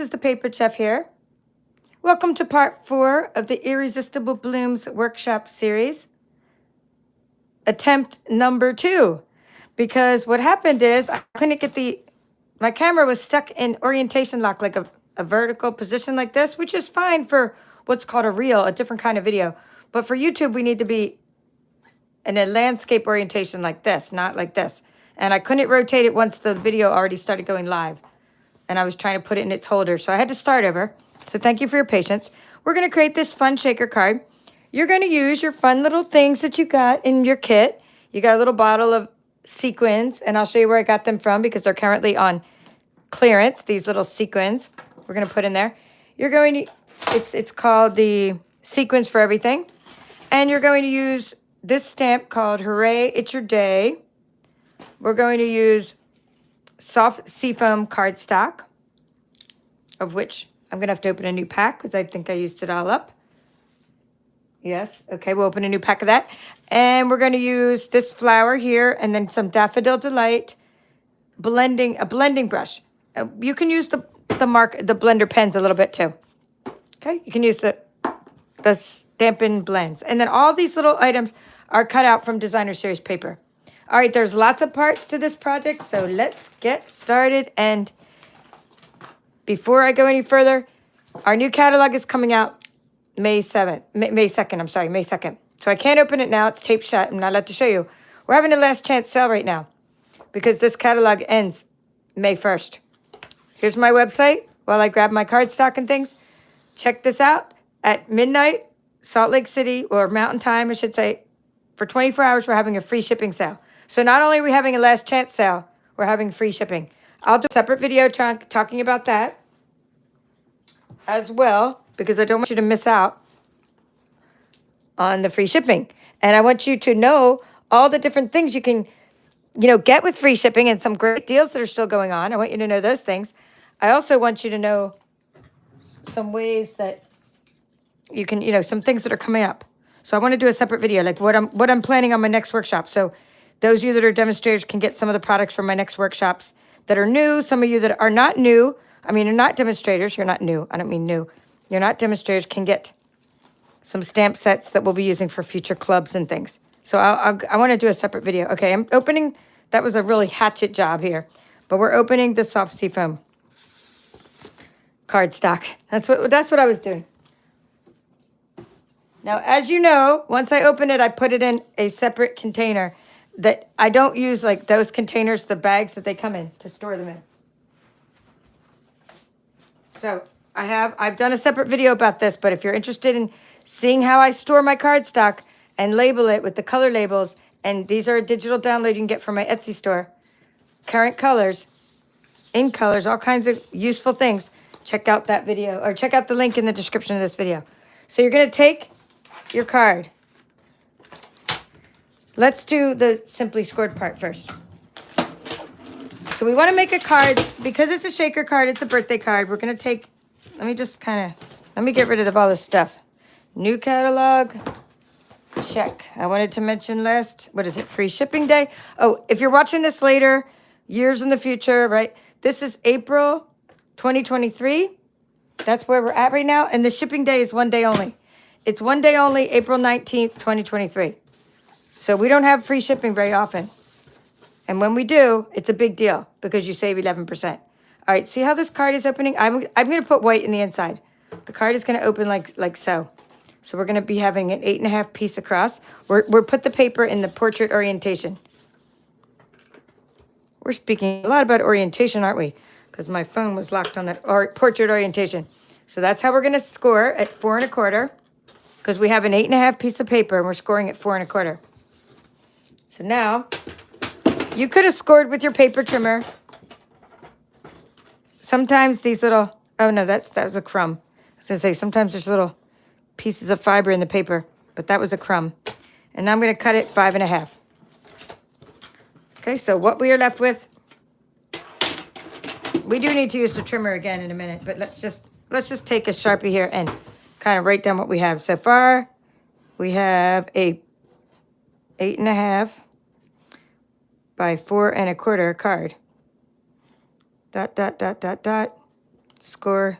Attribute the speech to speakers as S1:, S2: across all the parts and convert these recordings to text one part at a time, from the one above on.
S1: is the Paper Chef here. Welcome to part 4 of the Irresistible Blooms workshop series. Attempt number 2. Because what happened is I couldn't get my camera was stuck in orientation lock, like a vertical position like this, which is fine for what's called a reel, a different kind of video. But for YouTube, we need to be in a landscape orientation like this, not like this. And I couldn't rotate it once the video already started going live. And I was trying to put it in its holder, so I had to start over. So thank you for your patience. We're going to create this fun shaker card. You're going to use your fun little things that you got in your kit. You got a little bottle of sequins, and I'll show you where I got them from because they're currently on clearance, these little sequins we're going to put in there. You're going to, it's called the Sequins for Everything. And you're going to use this stamp called Hooray, It's Your Day. We're going to use soft seafoam cardstock, of which I'm going to have to open a new pack because I think I used it all up. Yes, okay, we'll open a new pack of that. And we're going to use this flower here and then some Daffodil Delight a blending brush. You can use the blender pens a little bit too. Okay, you can use the Stampin blends. And then all these little items are cut out from designer series paper. All right, there's lots of parts to this project, so let's get started. And before I go any further, our new catalog is coming out May 2nd. So I can't open it now. It's taped shut. I'm not allowed to show you. We're having a last chance sale right now because this catalog ends May 1st. Here's my website while I grab my cardstock and things. Check this out. At midnight, Salt Lake City, or Mountain Time, I should say, for 24 hours, we're having a free shipping sale. So not only are we having a last chance sale, we're having free shipping. I'll do a separate video talking about that as well, because I don't want you to miss out on the free shipping. And I want you to know all the different things you can, get with free shipping and some great deals that are still going on. I want you to know those things. I also want you to know some ways that you can, some things that are coming up. So I want to do a separate video, like what I'm planning on my next workshop. So those of you that are demonstrators can get some of the products from my next workshops that are new. Some of you that are not new, you're not demonstrators. You're not new. I don't mean new. You're not demonstrators can get some stamp sets that we'll be using for future clubs and things. So I want to do a separate video. Okay, I'm opening. That was a really hatchet job here. But we're opening the soft seafoam cardstock. That's what I was doing. Now, as you know, once I open it, I put it in a separate container that I don't use, like those containers, the bags that they come in to store them in. So I've done a separate video about this, but if you're interested in seeing how I store my cardstock and label it with the color labels, and these are a digital download you can get from my Etsy store, current colors, in colors, all kinds of useful things, check out that video, or check out the link in the description of this video. So you're going to take your card. Let's do the simply scored part first. So we want to make a card. Because it's a shaker card, it's a birthday card. We're going to take, let me get rid of all this stuff. New catalog, check. I wanted to mention free shipping day. Oh, if you're watching this later, years in the future, right? This is April 2023. That's where we're at right now. And the shipping day is one day only. It's one day only, April 19th, 2023. So we don't have free shipping very often. And when we do, it's a big deal because you save 11%. All right, see how this card is opening? I'm going to put white in the inside. The card is going to open like so. So we're going to be having an 8.5 piece across. We're put the paper in the portrait orientation. We're speaking a lot about orientation, aren't we? Because my phone was locked on that portrait orientation. So that's how we're going to score at 4 1/4. Because we have an 8.5 piece of paper and we're scoring at 4 1/4. So now, you could have scored with your paper trimmer. Sometimes these little, oh no, that was a crumb. I was going to say, sometimes there's little pieces of fiber in the paper, but that was a crumb. And now I'm going to cut it 5 1/2. Okay, so what we are left with, we do need to use the trimmer again in a minute, but let's just take a Sharpie here and kind of write down what we have. So far, we have a 8.5 by 4 1/4 card. Dot, dot, dot, dot, dot. Score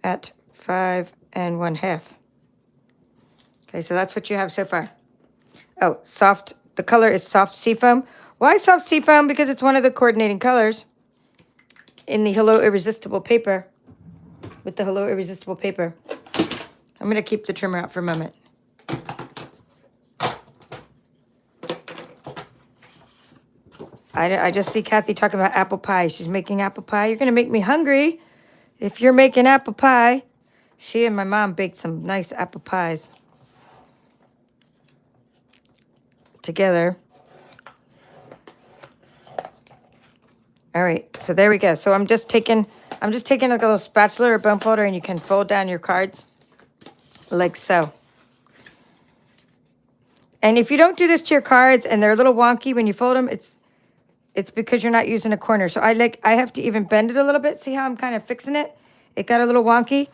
S1: at 5 1/2. Okay, so that's what you have so far. Oh, soft. The color is soft seafoam. Why soft seafoam? Because it's one of the coordinating colors in the Hello Irresistible paper. With the Hello Irresistible paper. I'm going to keep the trimmer out for a moment. I just see Kathy talking about apple pie. She's making apple pie. You're going to make me hungry if you're making apple pie. She and my mom baked some nice apple pies together. All right, so there we go. So I'm just taking like a little spatula or bone folder, and you can fold down your cards like so. And if you don't do this to your cards and they're a little wonky when you fold them, it's because you're not using a corner. So I have to even bend it a little bit. See how I'm kind of fixing it? It got a little wonky.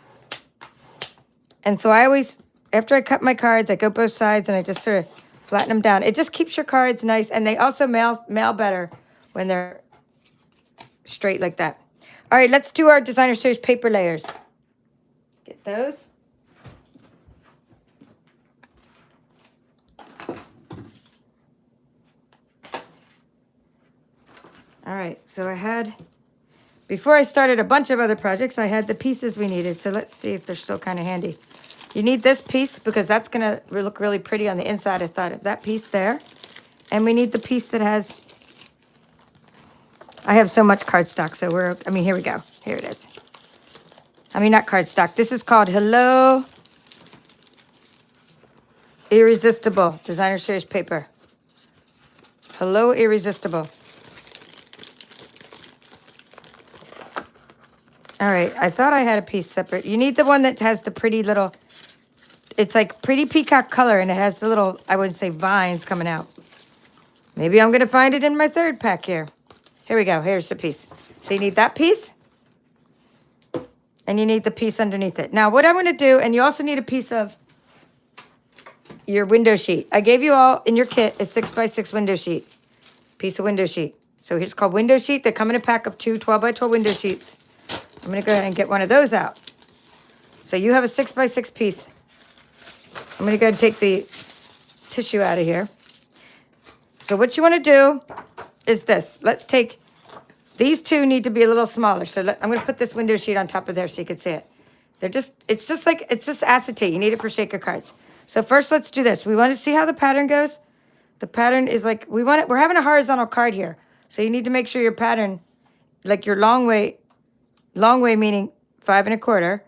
S1: And so I always, after I cut my cards, I go both sides and I just sort of flatten them down. It just keeps your cards nice, and they also mail better when they're straight like that. All right, let's do our Designer Series paper layers. Get those. All right, so I had, before I started a bunch of other projects, I had the pieces we needed. So let's see if they're still kind of handy. You need this piece because that's going to look really pretty on the inside. I thought of that piece there. And we need the piece that has, I have so much cardstock, so here we go. Here it is. Not cardstock. This is called Hello Irresistible Designer Series paper. Hello Irresistible. All right, I thought I had a piece separate. You need the one that has the pretty little, it's like pretty peacock color, and it has the little, I wouldn't say vines coming out. Maybe I'm going to find it in my third pack here. Here we go. Here's the piece. So you need that piece, and you need the piece underneath it. Now, what I'm going to do, and you also need a piece of your window sheet. I gave you all in your kit a 6x6 window sheet, piece of window sheet. So here's called window sheet. They come in a pack of 2 12x12 window sheets. I'm going to go ahead and get one of those out. So you have a 6x6 piece. I'm going to go ahead and take the tissue out of here. So what you want to do is this. Let's take, these two need to be a little smaller. So I'm going to put this window sheet on top of there so you can see it. It's just acetate. You need it for shaker cards. So first let's do this. We want to see how the pattern goes. The pattern is like, we're having a horizontal card here. So you need to make sure your pattern, like your long way meaning 5 1/4,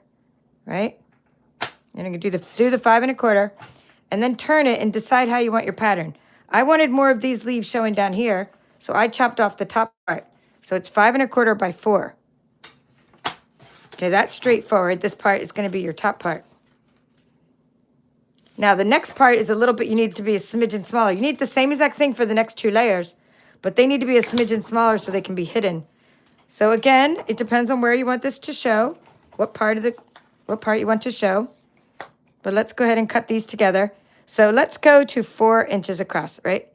S1: right? You're going to do the 5 1/4, and then turn it and decide how you want your pattern. I wanted more of these leaves showing down here, so I chopped off the top part. So it's 5 1/4 by 4. Okay, that's straightforward. This part is going to be your top part. Now, the next part is a little bit, you need it to be a smidgen smaller. You need the same exact thing for the next 2 layers, but they need to be a smidgen smaller so they can be hidden. So again, it depends on where you want this to show, what part you want to show. But let's go ahead and cut these together. So let's go to 4 inches across, right?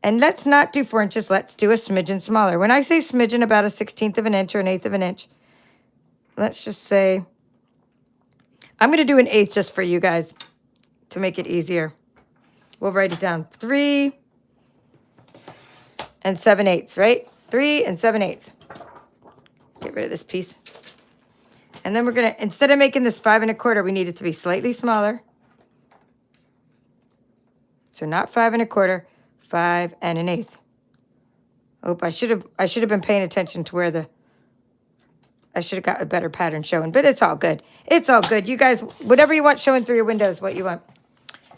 S1: And let's not do 4 inches. Let's do a smidgen smaller. When I say smidgen, about a 1/16 of an inch or an 1/8 of an inch. Let's just say, I'm going to do an 1/8 just for you guys to make it easier. We'll write it down. 3 7/8, right? 3 7/8. Get rid of this piece. And then we're going to, instead of making this 5 1/4, we need it to be slightly smaller. So not 5 1/4, 5 1/8. Oh, I should have been paying attention to where I should have got a better pattern showing, but it's all good. It's all good. You guys, whatever you want showing through your windows, what you want.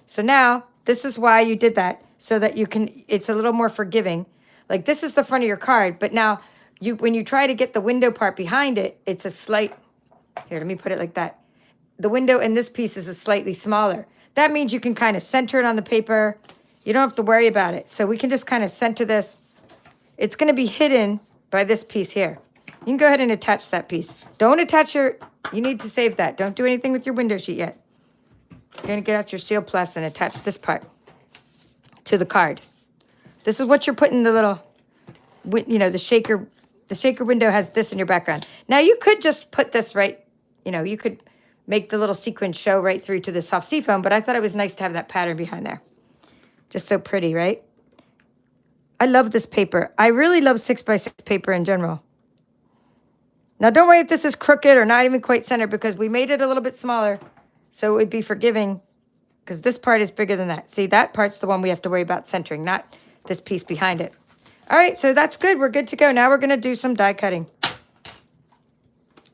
S1: So now, this is why you did that, so that you can, it's a little more forgiving. Like this is the front of your card, but now when you try to get the window part behind it, it's a slight, here, let me put it like that. The window in this piece is a slightly smaller. That means you can kind of center it on the paper. You don't have to worry about it. So we can just kind of center this. It's going to be hidden by this piece here. You can go ahead and attach that piece. Don't attach you need to save that. Don't do anything with your window sheet yet. You're going to get out your Seal Plus and attach this part to the card. This is what you're putting the little, the shaker the shaker window has this in your background. Now you could just put this right, you could make the little sequin show right through to the soft seafoam, but I thought it was nice to have that pattern behind there. Just so pretty, right? I love this paper. I really love 6x6 paper in general. Now don't worry if this is crooked or not even quite centered, because we made it a little bit smaller so it would be forgiving, because this part is bigger than that. See, that part's the one we have to worry about centering, not this piece behind it. All right, so that's good. We're good to go. Now we're going to do some die cutting.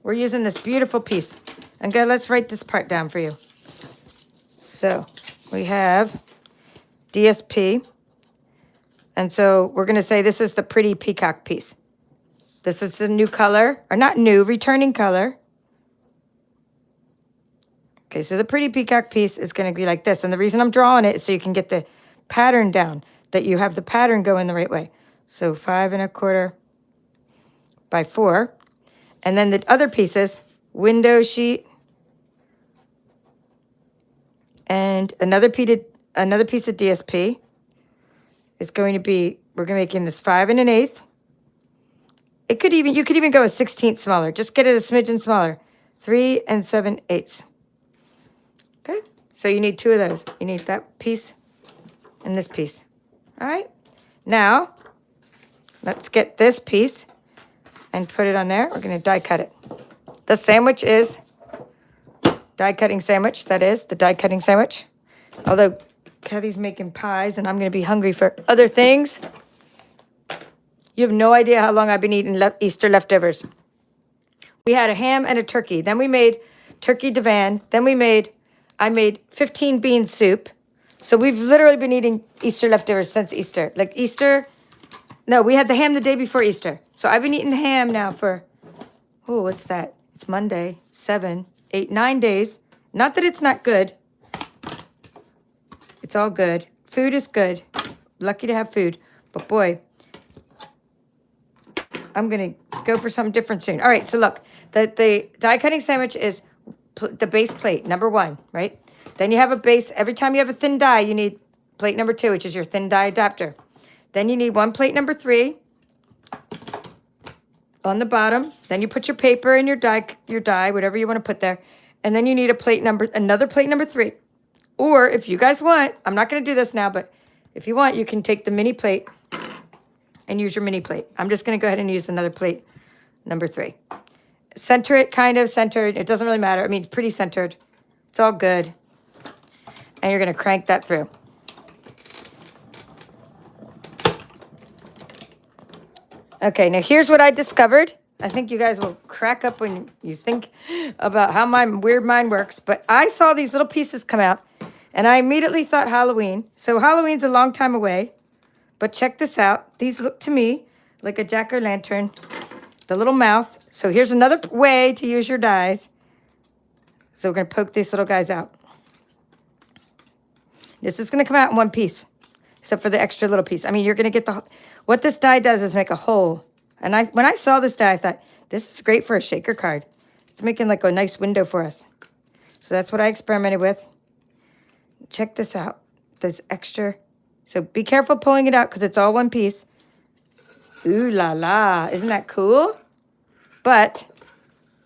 S1: We're using this beautiful piece. And go, let's write this part down for you. So we have DSP. And so we're going to say this is the pretty peacock piece. This is the new color, or not new, returning color. Okay, so the pretty peacock piece is going to be like this. And the reason I'm drawing it is so you can get the pattern down, that you have the pattern going the right way. So 5 1/4 by 4. And then the other pieces, window sheet, and another piece of DSP is going to be, we're going to make in this 5 1/8. You could even go a 16th smaller. Just get it a smidgen smaller. 3 7/8. Okay, so you need 2 of those. You need that piece and this piece. All right, now let's get this piece and put it on there. We're going to die cut it. The sandwich is die cutting sandwich. That is the die cutting sandwich. Although Kathy's making pies and I'm going to be hungry for other things. You have no idea how long I've been eating Easter leftovers. We had a ham and a turkey. Then we made turkey divan. Then I made 15 bean soup. So we've literally been eating Easter leftovers since Easter. Like Easter, no, we had the ham the day before Easter. So I've been eating the ham now for, oh, what's that? It's Monday, 7, 8, 9 days. Not that it's not good. It's all good. Food is good. Lucky to have food. But boy, I'm going to go for something different soon. All right, so look, the die cutting sandwich is the base plate, number 1, right? Then you have a base. Every time you have a thin die, you need plate number 2, which is your thin die adapter. Then you need 1 plate number 3 on the bottom. Then you put your paper and your die, whatever you want to put there. And then you need another plate number 3. Or if you guys want, I'm not going to do this now, but if you want, you can take the mini plate and use your mini plate. I'm just going to go ahead and use another plate number 3. Center it, kind of centered. It doesn't really matter. I mean, it's pretty centered. It's all good. And you're going to crank that through. Okay, now here's what I discovered. I think you guys will crack up when you think about how my weird mind works. But I saw these little pieces come out, and I immediately thought Halloween. So Halloween's a long time away. But check this out. These look to me like a jack-o'-lantern. The little mouth. So here's another way to use your dies. So we're going to poke these little guys out. This is going to come out in one piece, except for the extra little piece. I mean, you're going to get what this die does is make a hole. And when I saw this die, I thought, this is great for a shaker card. It's making like a nice window for us. So that's what I experimented with. Check this out. This extra. So be careful pulling it out because it's all one piece. Ooh la la. Isn't that cool? But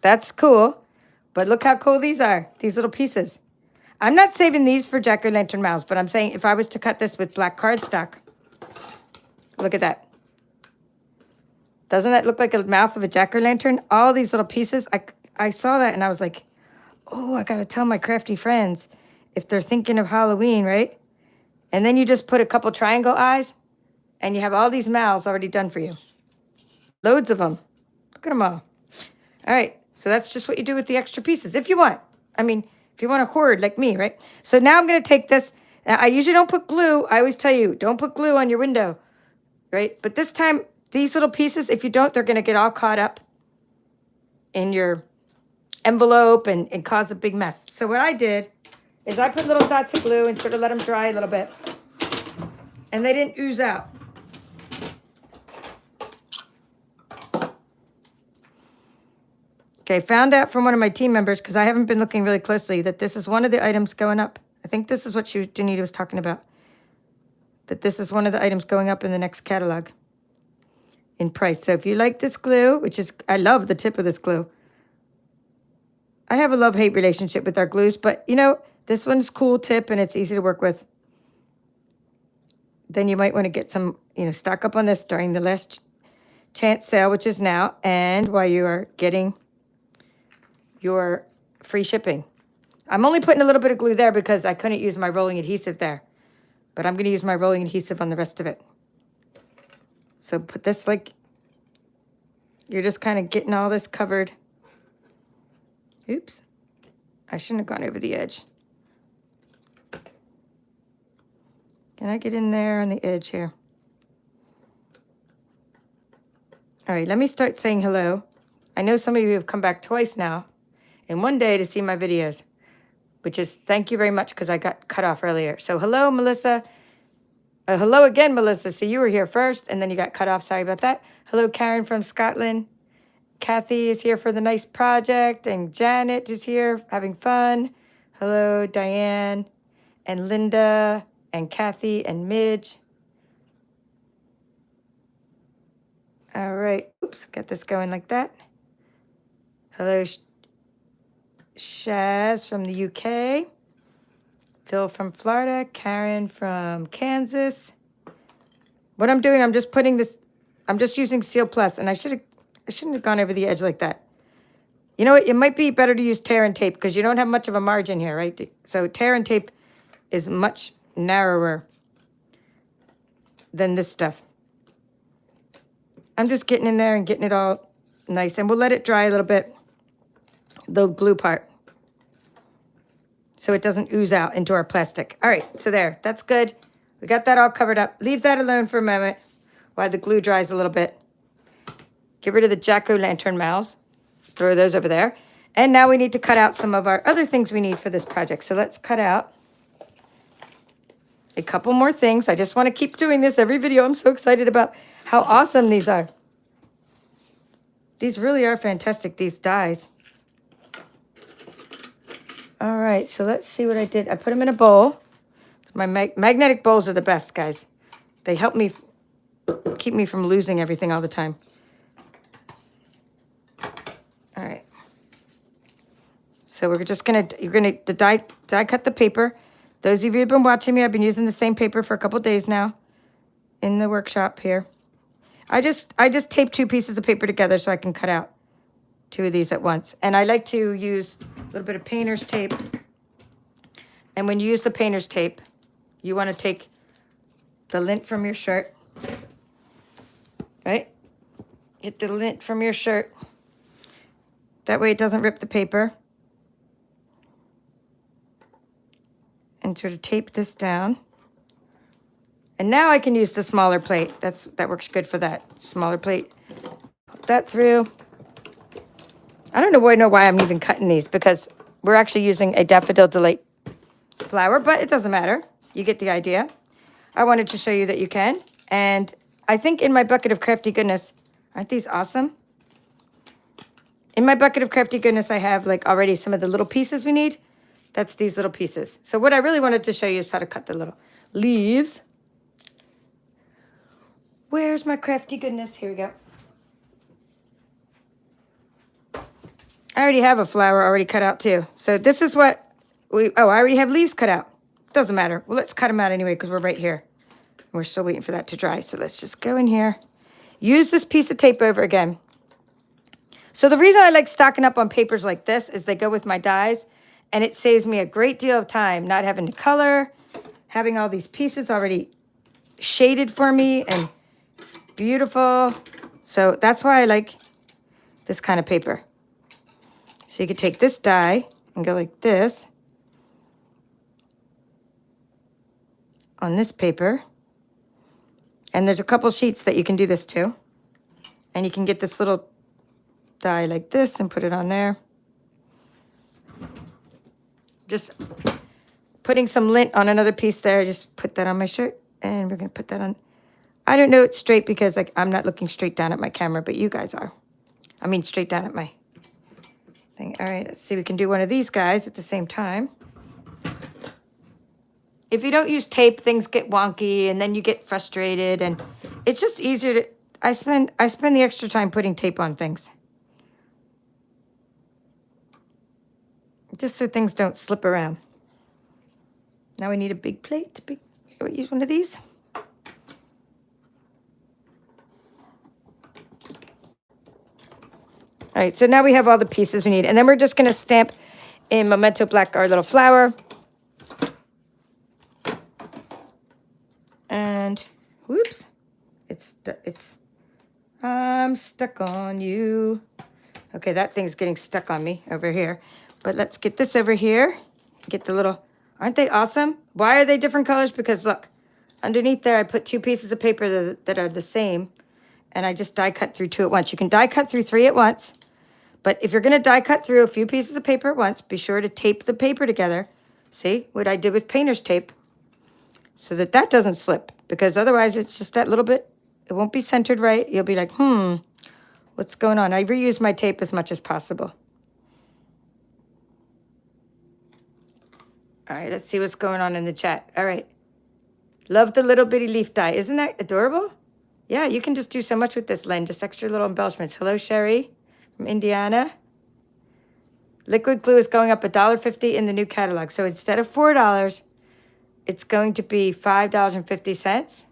S1: that's cool. But look how cool these are. These little pieces. I'm not saving these for jack-o'-lantern mouths, but I'm saying if I was to cut this with black cardstock, look at that. Doesn't that look like a mouth of a jack-o'-lantern? All these little pieces. I saw that and I was like, oh, I got to tell my crafty friends if they're thinking of Halloween, right? And then you just put a couple triangle eyes and you have all these mouths already done for you. Loads of them. Look at them all. All right. So that's just what you do with the extra pieces if you want. I mean, if you want to hoard like me, right? So now I'm going to take this. Now, I usually don't put glue. I always tell you, don't put glue on your window, right? But this time, these little pieces, if you don't, they're going to get all caught up in your envelope and cause a big mess. So what I did is I put little dots of glue and sort of let them dry a little bit. And they didn't ooze out. Okay, found out from one of my team members, because I haven't been looking really closely, that this is one of the items going up. I think this is what Janita was talking about. That this is one of the items going up in the next catalog. in price. So if you like this glue, which is, I love the tip of this glue. I have a love-hate relationship with our glues, but you know, this one's cool tip and it's easy to work with. Then you might want to get some, you know, stock up on this during the last chance sale, which is now, and while you are getting your free shipping. I'm only putting a little bit of glue there because I couldn't use my rolling adhesive there, but I'm going to use my rolling adhesive on the rest of it. So put this like, you're just kind of getting all this covered. Oops, I shouldn't have gone over the edge. Can I get in there on the edge here? All right, let me start saying hello. I know some of you have come back twice now in one day to see my videos, which is thank you very much because I got cut off earlier. So hello, Melissa. Hello again, Melissa. So you were here first and then you got cut off. Sorry about that. Hello, Karen from Scotland. Kathy is here for the nice project and Janet is here having fun. Hello, Diane and Linda and Kathy and Midge. All right. Oops, got this going like that. Hello, Shaz from the UK. Phil from Florida. Karen from Kansas. What I'm doing, I'm just putting this, I'm just using Seal Plus, and I shouldn't have gone over the edge like that. You know what? It might be better to use tear and tape because you don't have much of a margin here, right? So tear and tape is much narrower than this stuff. I'm just getting in there and getting it all nice, and we'll let it dry a little bit, the glue part, so it doesn't ooze out into our plastic. All right, so there, that's good. We got that all covered up. Leave that alone for a moment while the glue dries a little bit. Get rid of the jack-o'-lantern mouths. Throw those over there. And now we need to cut out some of our other things we need for this project. So let's cut out a couple more things. I just want to keep doing this every video. I'm so excited about how awesome these are. These really are fantastic, these dies. All right, so let's see what I did. I put them in a bowl. My magnetic bowls are the best, guys. They help me keep me from losing everything all the time. All right. So we're just gonna, die cut the paper. Those of you who've been watching me, I've been using the same paper for a couple days now in the workshop here. I just tape two pieces of paper together so I can cut out two of these at once. And I like to use a little bit of painter's tape. And when you use the painter's tape, you want to take the lint from your shirt, right? Get the lint from your shirt. That way it doesn't rip the paper. And sort of tape this down. And now I can use the smaller plate. That works good for that. Smaller plate. Put that through. I don't know why I'm even cutting these because we're actually using a Daffodil Delight flower, but it doesn't matter. You get the idea. I wanted to show you that you can. And I think in my bucket of crafty goodness, aren't these awesome? In my bucket of crafty goodness, I have like already some of the little pieces we need. That's these little pieces. So what I really wanted to show you is how to cut the little leaves. Where's my crafty goodness? Here we go. I already have a flower already cut out too. So this is what I already have leaves cut out. Doesn't matter. Well, let's cut them out anyway because we're right here. We're still waiting for that to dry. So let's just go in here. Use this piece of tape over again. So the reason I like stocking up on papers like this is they go with my dies, and it saves me a great deal of time not having to color, having all these pieces already shaded for me and beautiful. So that's why I like this kind of paper. So you could take this die and go like this on this paper. And there's a couple sheets that you can do this to. And you can get this little die like this and put it on there. Just putting some lint on another piece there. Just put that on my shirt. And we're going to put that on. I don't know it's straight because I'm not looking straight down at my camera, but you guys are. I mean straight down at my thing. All right, let's see. We can do one of these guys at the same time. If you don't use tape, things get wonky and then you get frustrated, and it's just easier to, I spend the extra time putting tape on things. Just so things don't slip around. Now we need a big plate. We'll use one of these. All right, so now we have all the pieces we need. And then we're just going to stamp in Memento Black our little flower. And, whoops, I'm stuck on you. Okay, that thing's getting stuck on me over here. But let's get this over here. Get the little, aren't they awesome? Why are they different colors? Because look, underneath there I put 2 pieces of paper that are the same. And I just die cut through 2 at once. You can die cut through 3 at once. But if you're going to die cut through a few pieces of paper at once, be sure to tape the paper together. See what I did with painter's tape, so that doesn't slip, because otherwise it's just that little bit. It won't be centered right. You'll be like, what's going on? I reuse my tape as much as possible. All right, let's see what's going on in the chat. All right. Love the little bitty leaf die. Isn't that adorable? Yeah, you can just do so much with this, Len. Just extra little embellishments. Hello, Sherry from Indiana. Liquid glue is going up $1.50 in the new catalog. So instead of $4, it's going to be $5.50.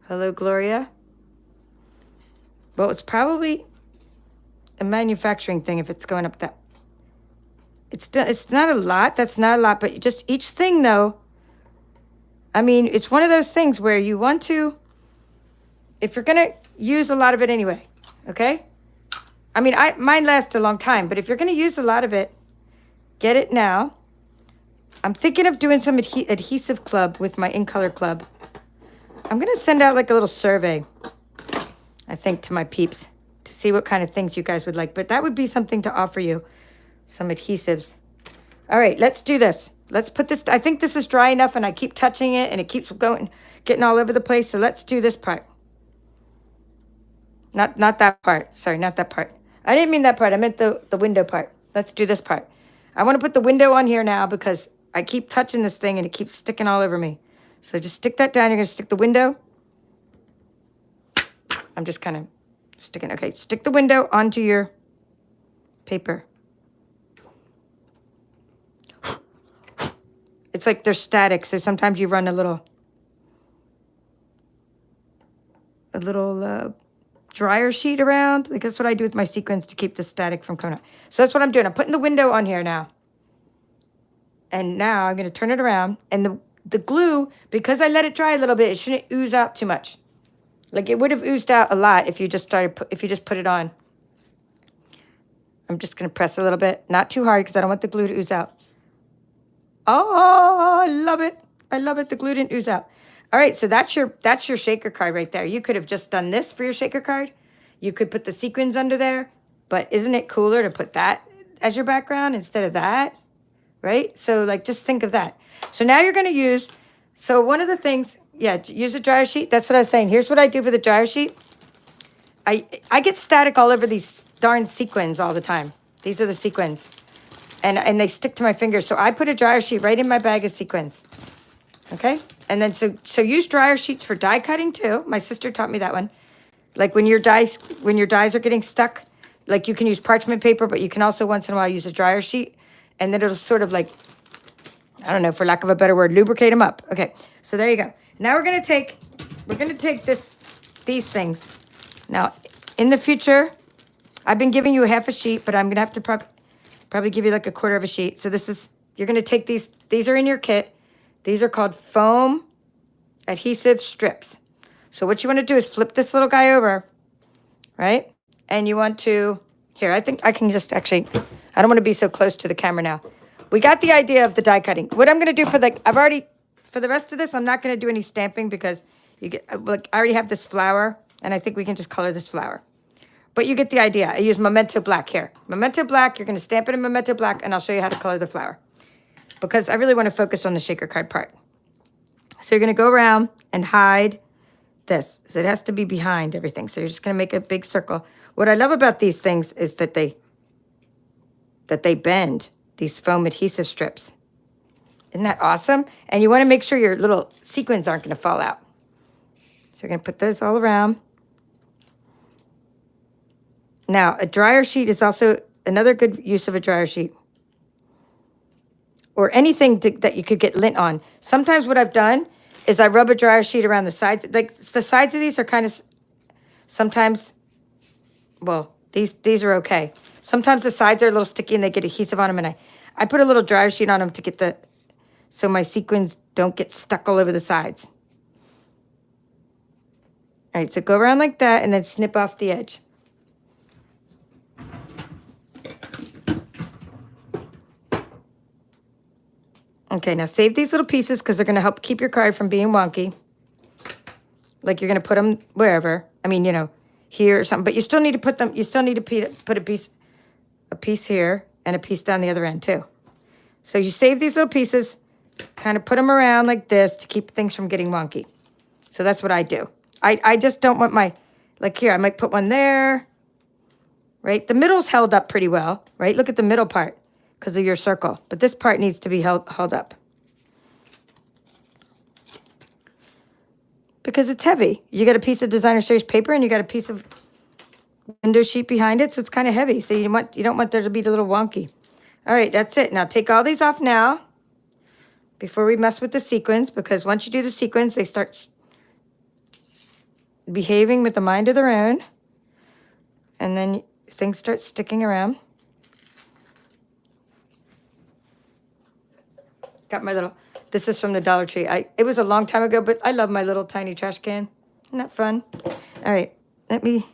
S1: Hello, Gloria. Well, it's probably a manufacturing thing if it's going up that. It's not a lot. That's not a lot. But just each thing, though, I mean, it's one of those things where you want to, if you're going to use a lot of it anyway, okay? I mean, mine lasts a long time, but if you're going to use a lot of it, get it now. I'm thinking of doing some adhesive club with my In Color Club. I'm going to send out like a little survey, I think, to my peeps to see what kind of things you guys would like. But that would be something to offer you, some adhesives. All right, let's do this. Let's put this, I think this is dry enough and I keep touching it and it keeps going, getting all over the place. So let's do this part. Not that part. Sorry, not that part. I didn't mean that part. I meant the window part. Let's do this part. I want to put the window on here now because I keep touching this thing and it keeps sticking all over me. So just stick that down. You're going to stick the window. I'm just kind of sticking. Okay, stick the window onto your paper. It's like they're static, so sometimes you run a little dryer sheet around. Like that's what I do with my sequins to keep the static from coming out. So that's what I'm doing. I'm putting the window on here now. And now I'm going to turn it around. And the glue, because I let it dry a little bit, it shouldn't ooze out too much. Like it would have oozed out a lot if you just put it on. I'm just going to press a little bit. Not too hard because I don't want the glue to ooze out. Oh, I love it. I love it. The glue didn't ooze out. All right, so that's your shaker card right there. You could have just done this for your shaker card. You could put the sequins under there, but isn't it cooler to put that as your background instead of that, right? So like just think of that. So now you're going to use, so one of the things, yeah, use a dryer sheet. That's what I was saying. Here's what I do for the dryer sheet. I get static all over these darn sequins all the time. These are the sequins. And they stick to my fingers. So I put a dryer sheet right in my bag of sequins. Okay? And then so use dryer sheets for die cutting too. My sister taught me that one. Like when your dies are getting stuck, like you can use parchment paper, but you can also once in a while use a dryer sheet, and then it'll sort of like, I don't know, for lack of a better word, lubricate them up. Okay, so there you go. Now we're gonna take these things. Now, in the future, I've been giving you a half a sheet, but I'm gonna have to probably give you like a quarter of a sheet. So you're gonna take these are in your kit. These are called foam adhesive strips. So what you want to do is flip this little guy over, right? And you want to, here, I think I can just actually, I don't want to be so close to the camera now. We got the idea of the die cutting. What I'm going to do for the rest of this, I'm not going to do any stamping because I already have this flower and I think we can just color this flower. But you get the idea. I use Memento Black here. Memento Black, you're going to stamp it in Memento Black and I'll show you how to color the flower, because I really want to focus on the shaker card part. So you're going to go around and hide this. So it has to be behind everything. So you're just going to make a big circle. What I love about these things is that they bend, these foam adhesive strips. Isn't that awesome? And you want to make sure your little sequins aren't going to fall out. So you're going to put those all around. Now, a dryer sheet is also another good use of a dryer sheet. Or anything that you could get lint on. Sometimes what I've done is I rub a dryer sheet around the sides. Like the sides of these are kind of sometimes, well, these are okay. Sometimes the sides are a little sticky and they get adhesive on them, and I put a little dryer sheet on them to get so my sequins don't get stuck all over the sides. All right, so go around like that and then snip off the edge. Okay, now save these little pieces because they're going to help keep your card from being wonky. Like you're going to put them wherever. I mean, you know, here or something. But you still need to put them, you still need to put a piece here and a piece down the other end too. So you save these little pieces, kind of put them around like this to keep things from getting wonky. So that's what I do. I just don't want my, like here, I might put one there, right? The middle's held up pretty well, right? Look at the middle part because of your circle. But this part needs to be held up. Because it's heavy. You got a piece of designer series paper and you got a piece of window sheet behind it, so it's kind of heavy. So you don't want there to be a little wonky. All right, that's it. Now take all these off now before we mess with the sequins, because once you do the sequins, they start behaving with a mind of their own, and then things start sticking around. Got my little, this is from the Dollar Tree. It was a long time ago, but I love my little tiny trash can. Isn't that fun? All right, let me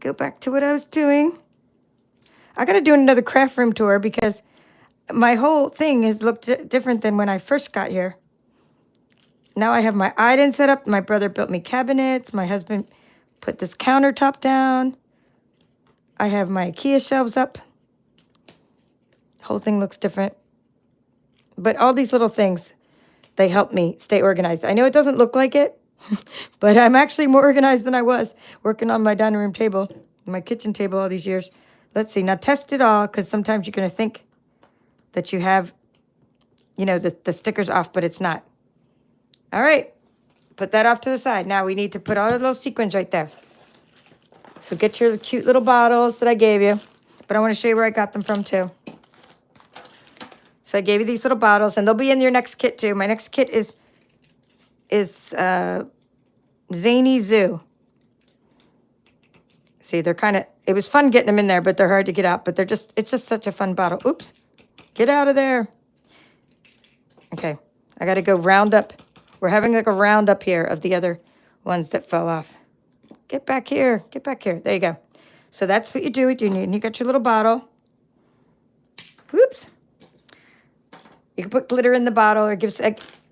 S1: go back to what I was doing. I got to do another craft room tour because my whole thing has looked different than when I first got here. Now I have my island set up. My brother built me cabinets. My husband put this countertop down. I have my IKEA shelves up. Whole thing looks different. But all these little things, they help me stay organized. I know it doesn't look like it, but I'm actually more organized than I was working on my dining room table, my kitchen table all these years. Let's see. Now test it all, because sometimes you're going to think that you have, you know, the stickers off, but it's not. All right. Put that off to the side. Now we need to put all the little sequins right there. So get your cute little bottles that I gave you. But I want to show you where I got them from too. So I gave you these little bottles, and they'll be in your next kit too. My next kit is Zany Zoo. See, they're kind of, it was fun getting them in there, but they're hard to get out. But it's just such a fun bottle. Oops. Get out of there. Okay. I got to go round up. We're having like a roundup here of the other ones that fell off. Get back here. Get back here. There you go. So that's what you do. You got your little bottle. Whoops. You can put glitter in the bottle, or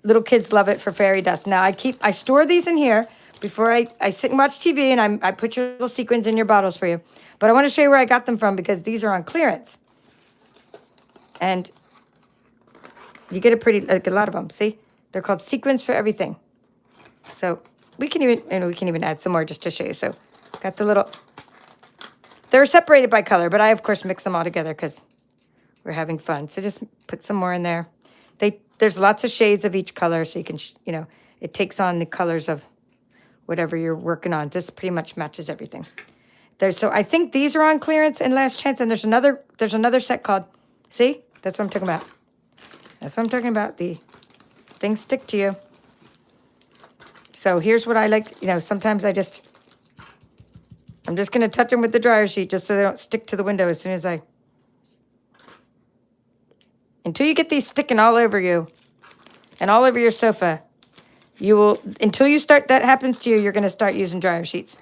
S1: little kids love it for fairy dust. Now I store these in here before I sit and watch TV, and I put your little sequins in your bottles for you. But I want to show you where I got them from, because these are on clearance. And you get a lot of them. See? They're called Sequins for Everything. So we can even add some more just to show you. So got the little, they're separated by color, but I of course mix them all together because we're having fun. So just put some more in there. There's lots of shades of each color, so you can, it takes on the colors of whatever you're working on. This pretty much matches everything. So I think these are on clearance and last chance, and there's another set called, see? That's what I'm talking about. That's what I'm talking about. The things stick to you. So here's what I like. Sometimes I'm just going to touch them with the dryer sheet just so they don't stick to the window as soon as until you get these sticking all over you and all over your sofa, until that happens to you, you're going to start using dryer sheets.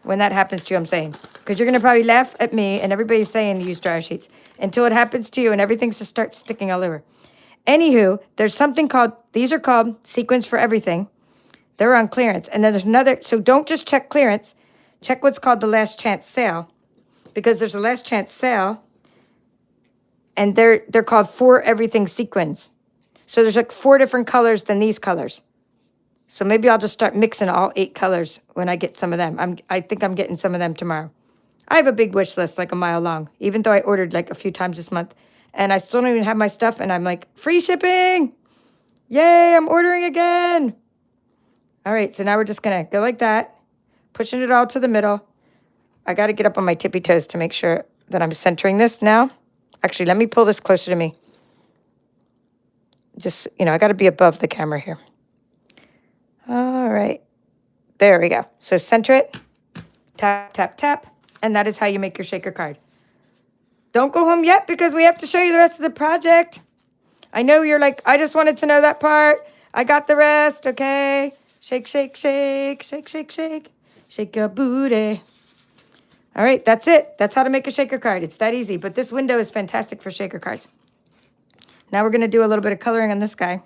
S1: When that happens to you, I'm saying. Because you're going to probably laugh at me and everybody's saying to use dryer sheets. Until it happens to you and everything just starts sticking all over. Anywho, there's something called, these are called Sequins for Everything. They're on clearance. And then there's another, so don't just check clearance. Check what's called the last chance sale. Because there's a last chance sale. And they're called For Everything Sequins. So there's like 4 different colors than these colors. So maybe I'll just start mixing all 8 colors when I get some of them. I think I'm getting some of them tomorrow. I have a big wish list, like a mile long, even though I ordered like a few times this month. And I still don't even have my stuff, and I'm like, free shipping! Yay, I'm ordering again! All right, so now we're just going to go like that, pushing it all to the middle. I got to get up on my tippy toes to make sure that I'm centering this now. Actually, let me pull this closer to me. Just, I got to be above the camera here. All right. There we go. So center it. Tap, tap, tap. And that is how you make your shaker card. Don't go home yet because we have to show you the rest of the project. I know you're like, I just wanted to know that part. I got the rest, okay? Shake, shake, shake, shake, shake, shake. Shake your booty. All right, that's it. That's how to make a shaker card. It's that easy. But this window is fantastic for shaker cards. Now we're going to do a little bit of coloring on this guy.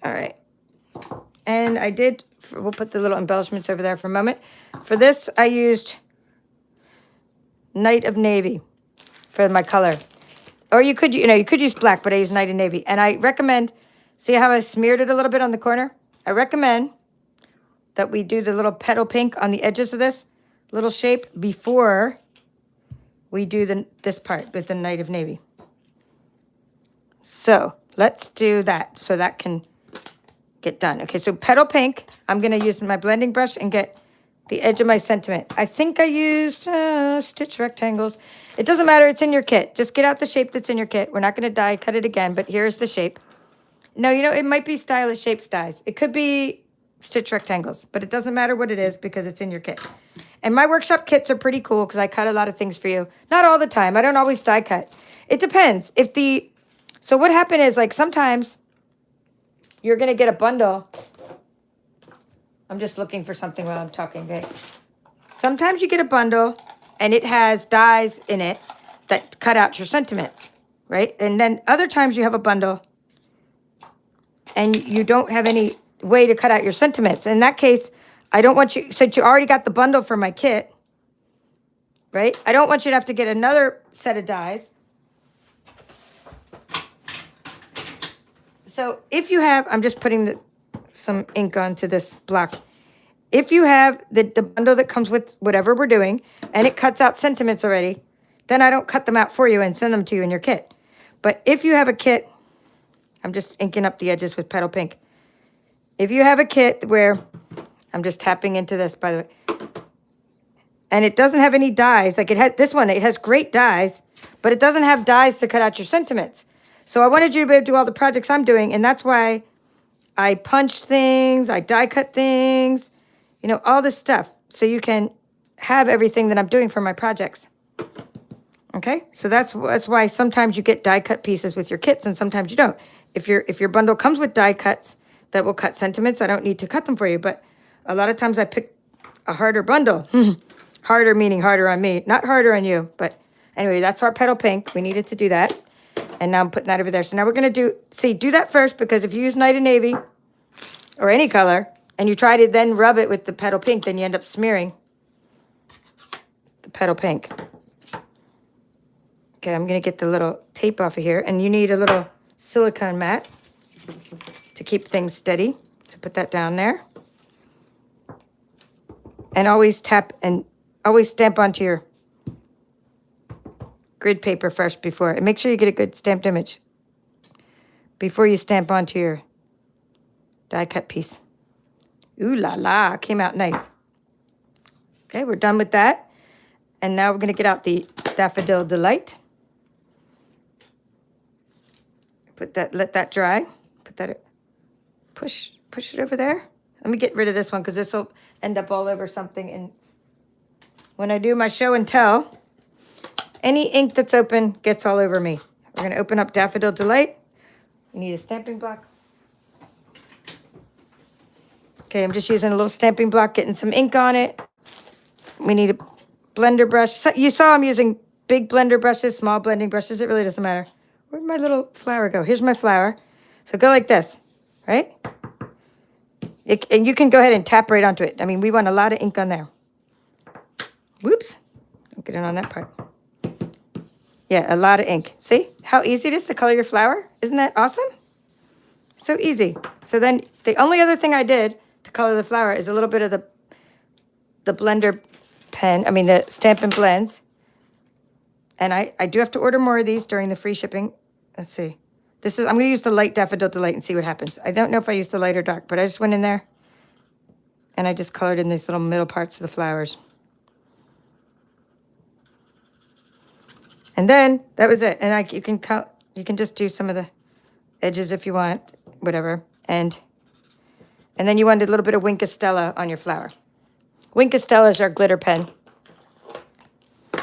S1: All right. And I did, we'll put the little embellishments over there for a moment. For this, I used Night of Navy for my color. Or you could use black, but I use Night of Navy. And I recommend, see how I smeared it a little bit on the corner? I recommend that we do the little petal pink on the edges of this little shape before we do this part with the Night of Navy. So let's do that so that can get done. Okay, so petal pink, I'm going to use my blending brush and get the edge of my sentiment. I think I used stitch rectangles. It doesn't matter. It's in your kit. Just get out the shape that's in your kit. We're not going to die cut it again, but here's the shape. No, it might be stylish shapes dies. It could be stitch rectangles, but it doesn't matter what it is because it's in your kit. And my workshop kits are pretty cool because I cut a lot of things for you. Not all the time. I don't always die cut. It depends. So what happened is, like, sometimes you're going to get a bundle. I'm just looking for something while I'm talking. Okay. Sometimes you get a bundle and it has dies in it that cut out your sentiments, right? And then other times you have a bundle and you don't have any way to cut out your sentiments. In that case, I don't want you, since you already got the bundle for my kit, right? I don't want you to have to get another set of dies. So if you have, I'm just putting some ink onto this block. If you have the bundle that comes with whatever we're doing and it cuts out sentiments already, then I don't cut them out for you and send them to you in your kit. But if you have a kit, I'm just inking up the edges with petal pink. If you have a kit where, I'm just tapping into this, by the way, and it doesn't have any dies, like it has great dies, but it doesn't have dies to cut out your sentiments. So I wanted you to be able to do all the projects I'm doing, and that's why I punched things, I die cut things, all this stuff, so you can have everything that I'm doing for my projects. Okay, so that's why sometimes you get die cut pieces with your kits, and sometimes you don't. If your bundle comes with die cuts that will cut sentiments, I don't need to cut them for you. But a lot of times I pick a harder bundle, harder meaning harder on me, not harder on you. But anyway, that's our petal pink. We needed to do that. And now I'm putting that over there. So now we're going to do that first, because if you use Night of Navy or any color and you try to then rub it with the petal pink, then you end up smearing the petal pink. Okay, I'm going to get the little tape off of here. And you need a little silicone mat to keep things steady. So put that down there. And always tap and always stamp onto your grid paper first before. And make sure you get a good stamped image before you stamp onto your die cut piece. Ooh la la, came out nice. Okay, we're done with that. And now we're going to get out the Daffodil Delight. Let that dry. Push it over there. Let me get rid of this one because this will end up all over something. And when I do my show and tell, any ink that's open gets all over me. We're going to open up Daffodil Delight. We need a stamping block. Okay, I'm just using a little stamping block, getting some ink on it. We need a blender brush. So, you saw I'm using big blender brushes, small blending brushes. It really doesn't matter. Where'd my little flower go? Here's my flower. So go like this, right? And you can go ahead and tap right onto it. I mean, we want a lot of ink on there. Whoops. Don't get it on that part. Yeah, a lot of ink. See how easy it is to color your flower? Isn't that awesome? So easy. So then the only other thing I did to color the flower is a little bit of the blender pen. I mean, the Stampin' Blends. And I do have to order more of these during the free shipping. Let's see. I'm going to use the light Daffodil Delight and see what happens. I don't know if I used the light or dark, but I just went in there and I just colored in these little middle parts of the flowers. And then that was it. And you can cut, you can just do some of the edges if you want, whatever. And then you wanted a little bit of Wink of Stella on your flower. Wink of Stella is our glitter pen.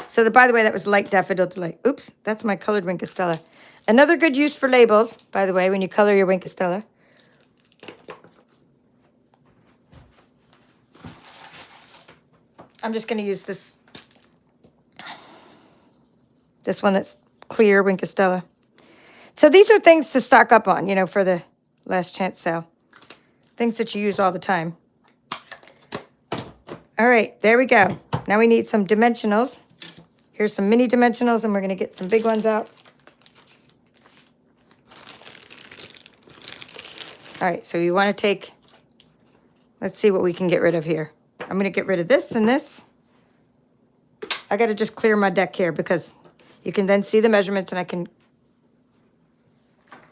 S1: So by the way, that was light daffodil delight. Oops, that's my colored Wink of Stella. Another good use for labels, by the way, when you color your Wink of Stella. I'm just going to use this one that's clear, Wink of Stella. So these are things to stock up on, you know, for the last chance sale. Things that you use all the time. All right, there we go. Now we need some dimensionals. Here's some mini dimensionals, and we're going to get some big ones out. All right, so you want to take, let's see what we can get rid of here. I'm going to get rid of this and this. I got to just clear my deck here because you can then see the measurements, and I can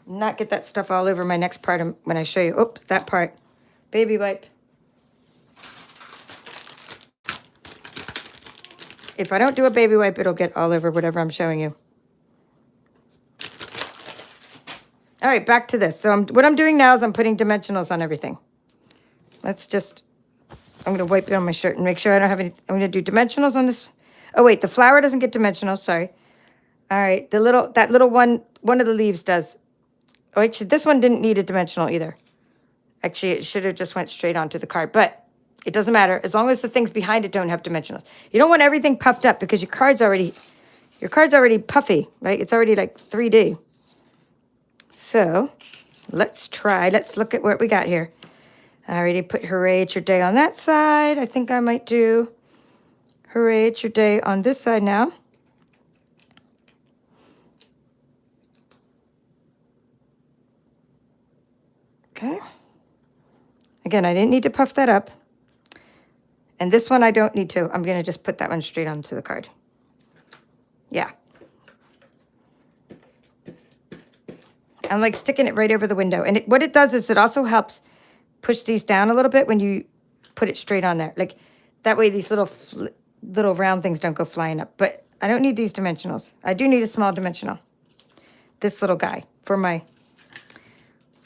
S1: not get that stuff all over my next part when I show you. Oops, that part. Baby wipe. If I don't do a baby wipe, it'll get all over whatever I'm showing you. All right, back to this. So what I'm doing now is I'm putting dimensionals on everything. Let's just, I'm going to wipe it on my shirt and make sure I don't have any. I'm going to do dimensionals on this. Oh, wait, the flower doesn't get dimensionals. Sorry. All right, that little one of the leaves does. Oh, actually, this one didn't need a dimensional either. Actually, it should have just went straight onto the card, but it doesn't matter as long as the things behind it don't have dimensionals. You don't want everything puffed up because your card's already puffy, right? It's already like 3D. So let's look at what we got here. I already put Hooray It's Your Day on that side. I think I might do Hooray It's Your Day on this side now. Okay. Again, I didn't need to puff that up. And this one I don't need to. I'm going to just put that one straight onto the card. Yeah. I'm like sticking it right over the window. And what it does is it also helps push these down a little bit when you put it straight on there. Like that way these little round things don't go flying up. But I don't need these dimensionals. I do need a small dimensional. This little guy for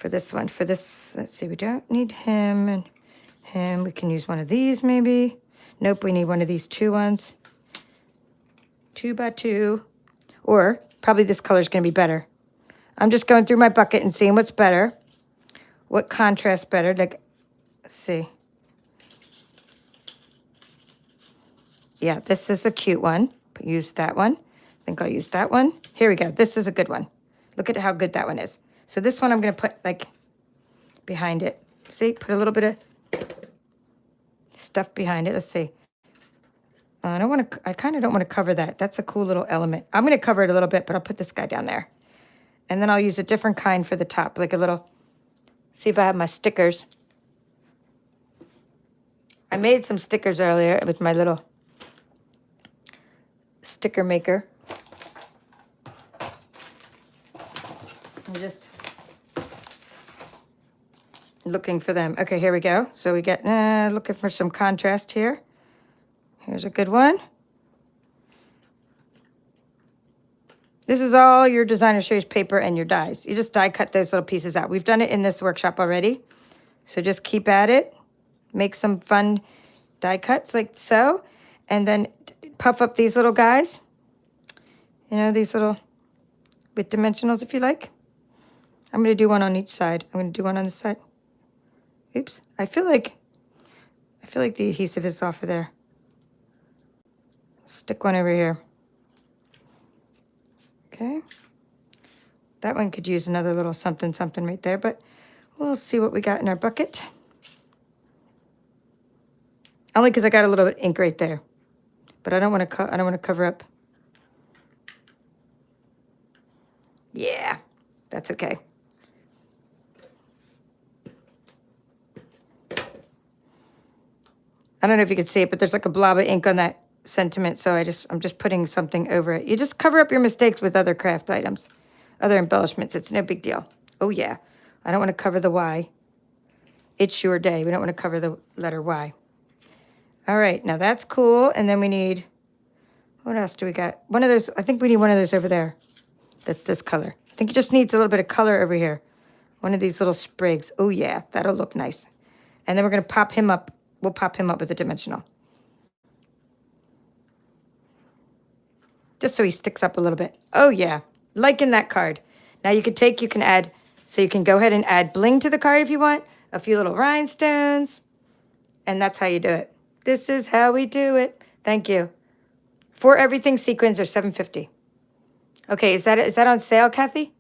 S1: this one. For this, let's see, we don't need him and him. We can use one of these maybe. Nope, we need one of these 2 ones. 2 by 2. Or probably this color is going to be better. I'm just going through my bucket and seeing what's better. What contrasts better. Like, let's see. Yeah, this is a cute one. Use that one. I think I'll use that one. Here we go. This is a good one. Look at how good that one is. So this one I'm going to put like behind it. See, put a little bit of stuff behind it. Let's see. I kind of don't want to cover that. That's a cool little element. I'm going to cover it a little bit, but I'll put this guy down there. And then I'll use a different kind for the top, like a little, see if I have my stickers. I made some stickers earlier with my little sticker maker. I'm just looking for them. Okay, here we go. So we get, looking for some contrast here. Here's a good one. This is all your designer series paper and your dies. You just die cut those little pieces out. We've done it in this workshop already. So just keep at it. Make some fun die cuts like so. And then puff up these little guys. You know, these little, with dimensionals if you like. I'm going to do one on each side. I'm going to do one on this side. Oops. I feel like the adhesive is off of there. Stick one over here. Okay. That one could use another little something right there, but we'll see what we got in our bucket. Only because I got a little bit of ink right there, but I don't want to cover up. Yeah, that's okay. I don't know if you can see it, but there's like a blob of ink on that sentiment, so I'm just putting something over it. You just cover up your mistakes with other craft items, other embellishments. It's no big deal. Oh yeah, I don't want to cover the Y. It's your day. We don't want to cover the letter Y. All right, now that's cool. And then we need, What else do we got? One of those, I think we need one of those over there. That's this color. I think it just needs a little bit of color over here. One of these little sprigs. Oh yeah, that'll look nice. And then we're gonna pop him up. We'll pop him up with a dimensional. Just so he sticks up a little bit. Oh yeah, liking that card. Now you can add, so you can go ahead and add bling to the card if you want, a few little rhinestones, and that's how you do it. This is how we do it. Thank you. For everything sequins are $7.50. Okay, is that on sale, Kathy?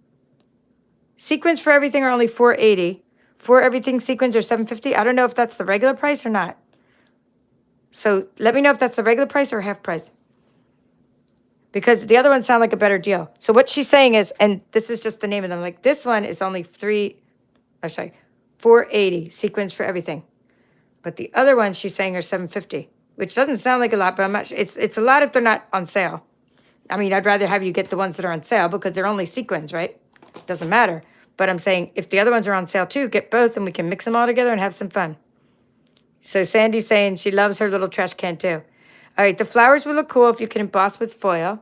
S1: Sequins for everything are only $4.80. For everything sequins are $7.50. I don't know if that's the regular price or not. So let me know if that's the regular price or half price. Because the other ones sound like a better deal. So what she's saying is, and this is just the name of them, like this one is only $4.80 sequins for everything. But the other ones she's saying are $7.50, which doesn't sound like a lot, but I'm not, it's a lot if they're not on sale. I mean, I'd rather have you get the ones that are on sale because they're only sequins, right? Doesn't matter. But I'm saying if the other ones are on sale too, get both and we can mix them all together and have some fun. So Sandy's saying she loves her little trash can too. All right, the flowers will look cool if you can emboss with foil.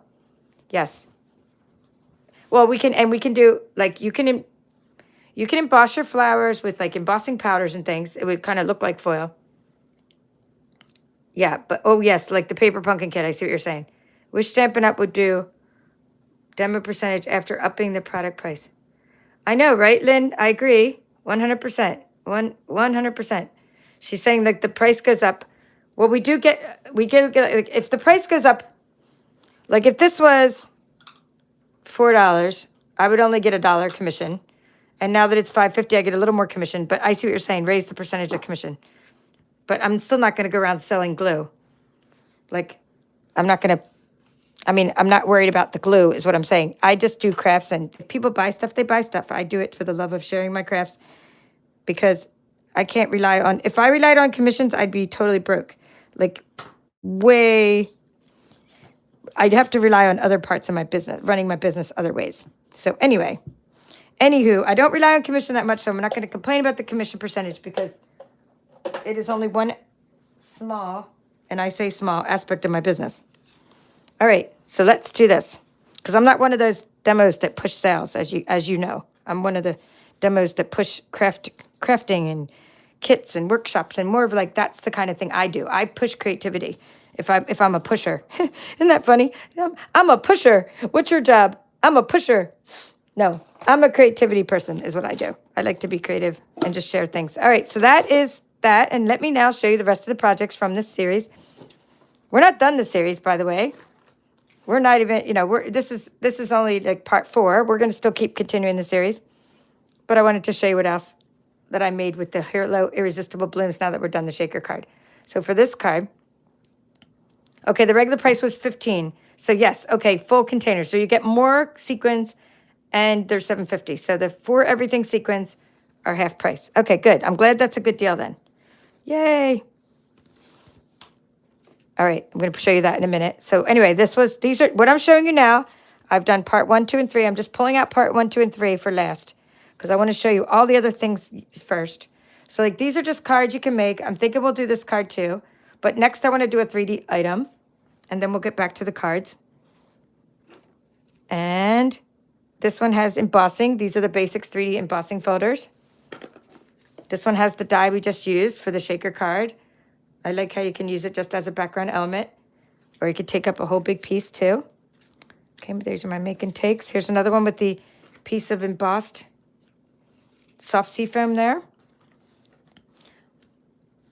S1: Yes. Well, we can do, like, you can emboss your flowers with, like, embossing powders and things. It would kind of look like foil. Yeah, but, oh, yes, like the paper pumpkin kit. I see what you're saying. Wish Stampin' Up! Would do demo percentage after upping the product price. I know, right, Lynn? I agree. 100%. 100%. She's saying, like, the price goes up. Well, we get like, if the price goes up, like if this was $4, I would only get $1 commission. And now that it's $5.50, I get a little more commission. But I see what you're saying. Raise the percentage of commission. But I'm still not going to go around selling glue. Like, I'm not worried about the glue is what I'm saying. I just do crafts, and if people buy stuff, they buy stuff. I do it for the love of sharing my crafts because I can't rely on, if I relied on commissions, I'd be totally broke. Like, I'd have to rely on other parts of my business, running my business other ways. So anyway, anywho, I don't rely on commission that much, so I'm not going to complain about the commission percentage because it is only one small, and I say small, aspect of my business. All right, so let's do this because I'm not one of those demos that push sales, as you know. I'm one of the demos that push crafting and kits and workshops and more of like that's the kind of thing I do. I push creativity. If I'm a pusher, isn't that funny? I'm a pusher. What's your job? I'm a pusher. No, I'm a creativity person is what I do. I like to be creative and just share things. All right, so that is that, and let me now show you the rest of the projects from this series. We're not done the series, by the way. We're not even, this is only like part 4. We're going to still keep continuing the series. But I wanted to show you what else that I made with the Hello Irresistible Blooms now that we're done the shaker card. So for this card, okay, the regular price was $15. So yes, okay, full container. So you get more sequins and they're $7.50. So the for everything sequins are half price. Okay, good. I'm glad that's a good deal then. Yay. All right, I'm going to show you that in a minute. So anyway, these are what I'm showing you now. I've done part 1, 2, and 3. I'm just pulling out part 1, 2, and 3 for last because I want to show you all the other things first. So like these are just cards you can make. I'm thinking we'll do this card too. But next I want to do a 3D item. And then we'll get back to the cards. And this one has embossing. These are the basics 3D embossing folders. This one has the die we just used for the shaker card. I like how you can use it just as a background element. Or you could take up a whole big piece too. Okay, these are my make and takes. Here's another one with the piece of embossed soft seafoam there.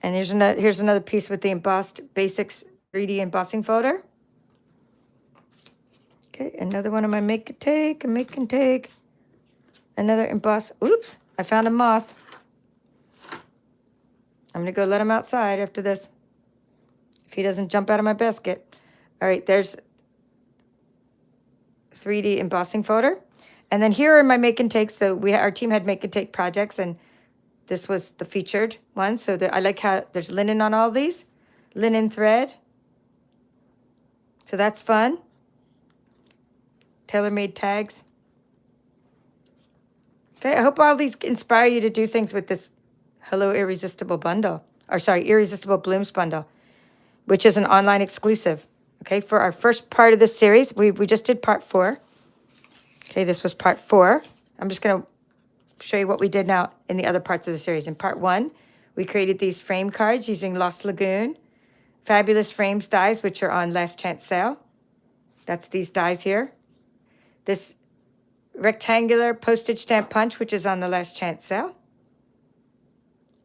S1: And here's another piece with the embossed basics 3D embossing folder. Okay, another one of my make and take. Another emboss. Oops, I found a moth. I'm going to go let him outside after this. If he doesn't jump out of my basket. All right, there's 3D embossing folder. And then here are my make and takes. So our team had make and take projects, and this was the featured one. So I like how there's linen on all these. Linen thread. So that's fun. Tailor-made tags. Okay, I hope all these inspire you to do things with this Hello Irresistible bundle. Or sorry, Irresistible Blooms bundle, which is an online exclusive. Okay, for our first part of this series, we just did part 4. Okay, this was part 4. I'm just going to show you what we did now in the other parts of the series. In part 1, we created these frame cards using Lost Lagoon, Fabulous Frames dies, which are on last chance sale. That's these dies here. This rectangular postage stamp punch, which is on the last chance sale.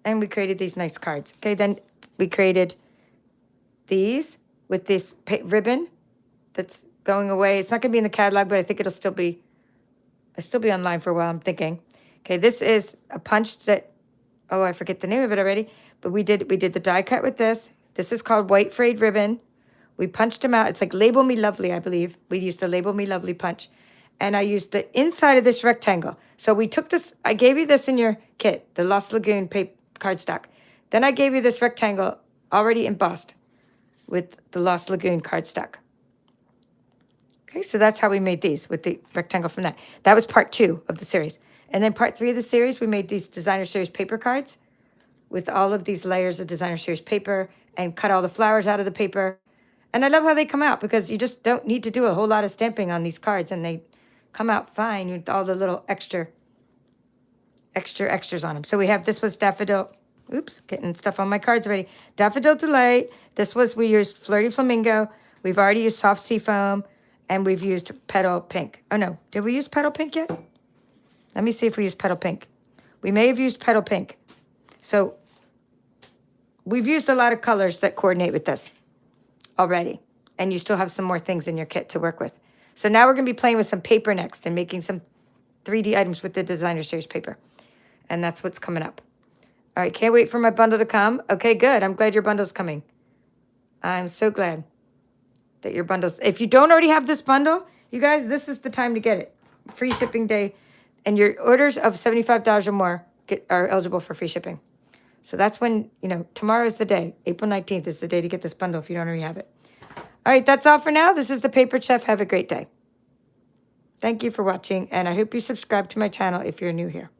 S1: And we created these nice cards. Okay, then we created these with this ribbon that's going away. It's not going to be in the catalog, but I think it'll still be online for a while, I'm thinking. Okay, this is a punch that, oh, I forget the name of it already, but we did the die cut with this. This is called white frayed ribbon. We punched them out. It's like Label Me Lovely, I believe. We used the Label Me Lovely punch. And I used the inside of this rectangle. So we took this, I gave you this in your kit, the Lost Lagoon cardstock. Then I gave you this rectangle already embossed with the Lost Lagoon cardstock. Okay, so that's how we made these with the rectangle from that. That was part 2 of the series. And then part 3 of the series, we made these Designer Series paper cards with all of these layers of Designer Series paper and cut all the flowers out of the paper. And I love how they come out because you just don't need to do a whole lot of stamping on these cards, and they come out fine with all the little extras on them. So we have, this was Daffodil. Oops, getting stuff on my cards already. Daffodil Delight. This was, we used Flirty Flamingo. We've already used Soft Seafoam. And we've used Petal Pink. Oh, no. Did we use Petal Pink yet? Let me see if we used Petal Pink. We may have used Petal Pink. So we've used a lot of colors that coordinate with this already. And you still have some more things in your kit to work with. So now we're going to be playing with some paper next and making some 3D items with the Designer Series paper. And that's what's coming up. All right, can't wait for my bundle to come. Okay, good. I'm glad your bundle's coming. I'm so glad that your bundle's... If you don't already have this bundle, you guys, this is the time to get it. Free shipping day. And your orders of $75 or more are eligible for free shipping. So that's when, tomorrow is the day. April 19th is the day to get this bundle if you don't already have it. All right, that's all for now. This is the Paper Chef. Have a great day. Thank you for watching, and I hope you subscribe to my channel if you're new here.